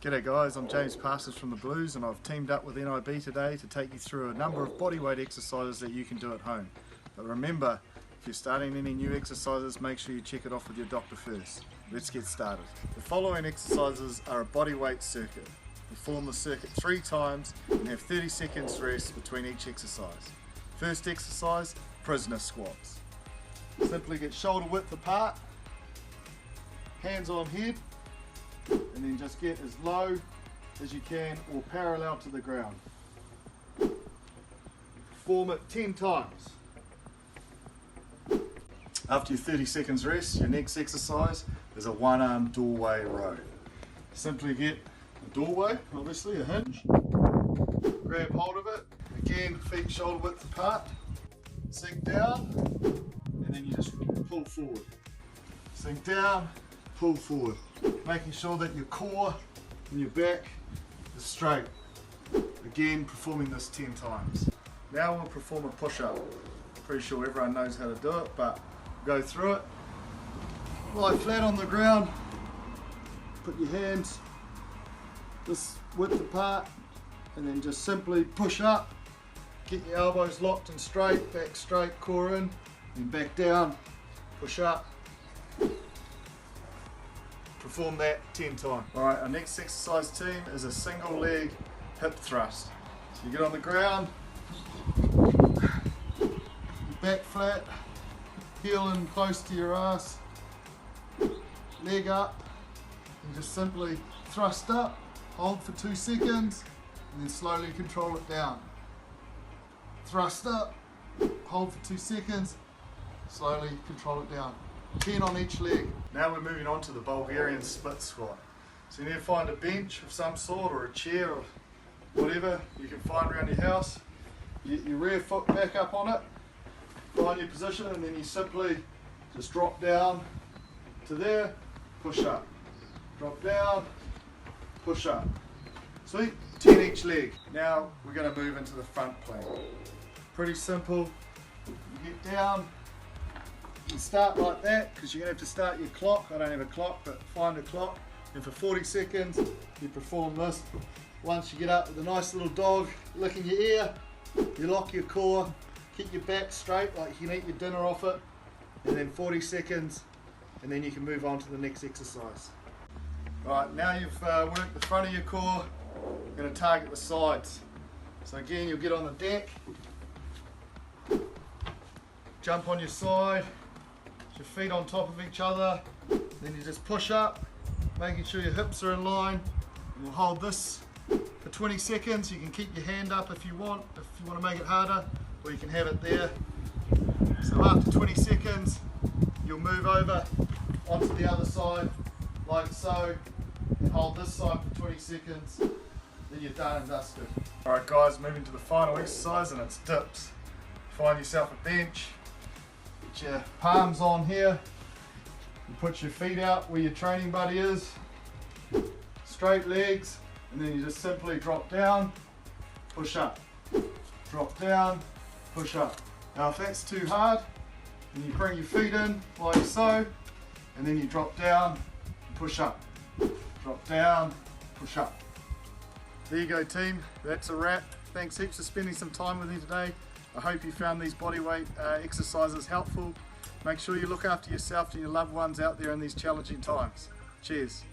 G'day guys, I'm James Parsons from the Blues and I've teamed up with NIB today to take you through a number of bodyweight exercises that you can do at home. But remember, if you're starting any new exercises, make sure you check it off with your doctor first. Let's get started. The following exercises are a bodyweight circuit. Perform the circuit 3 times and have 30 seconds rest between each exercise. First exercise, prisoner squats. Simply get shoulder width apart, hands on head, and then just get as low as you can or parallel to the ground. Perform it 10 times. After your 30 seconds rest, your next exercise is a one-arm doorway row. Simply get a doorway, obviously a hinge, grab hold of it, again feet shoulder width apart, sink down, and then you just pull forward. Sink down, pull forward, making sure that your core and your back is straight. Again, performing this 10 times. Now we'll perform a push-up. Pretty sure everyone knows how to do it, but go through it. Lie flat on the ground, put your hands this width apart, and then just simply push up. Get your elbows locked and straight, back straight, core in, and back down, push up. Perform that 10 times. Alright, our next exercise team is a single leg hip thrust. So you get on the ground, back flat, heel in close to your ass, leg up, and just simply thrust up, hold for 2 seconds, and then slowly control it down. Thrust up, hold for 2 seconds, slowly control it down. 10 on each leg. Now we're moving on to the Bulgarian split squat. So you need to find a bench of some sort or a chair or whatever you can find around your house. Get your rear foot back up on it, find your position, and then you simply just drop down to there, push up. Drop down, push up. Sweet, 10 each leg. Now we're going to move into the front plank. Pretty simple. You get down. You start like that because you're going to have to start your clock. I don't have a clock, but find a clock, and for 40 seconds you perform this. Once you get up with a nice little dog licking your ear, you lock your core, keep your back straight like you can eat your dinner off it, and then 40 seconds, and then you can move on to the next exercise. Right, now you've worked the front of your core, you're going to target the sides. So again, you'll get on the deck, jump on your side, your feet on top of each other, then you just push up, making sure your hips are in line, and we'll hold this for 20 seconds. You can keep your hand up if you want to make it harder, or you can have it there. So after 20 seconds, you'll move over onto the other side, like so, and hold this side for 20 seconds, then you're done and dusted. Alright guys, moving to the final exercise, and it's dips. Find yourself a bench, get your palms on here, you put your feet out where your training buddy is, straight legs, and then you just simply drop down, push up, drop down, push up. Now if that's too hard, then you bring your feet in like so, and then you drop down and push up, drop down, push up. There you go team, that's a wrap. Thanks heaps for spending some time with me today. I hope you found these bodyweight exercises helpful. Make sure you look after yourself and your loved ones out there in these challenging times. Cheers.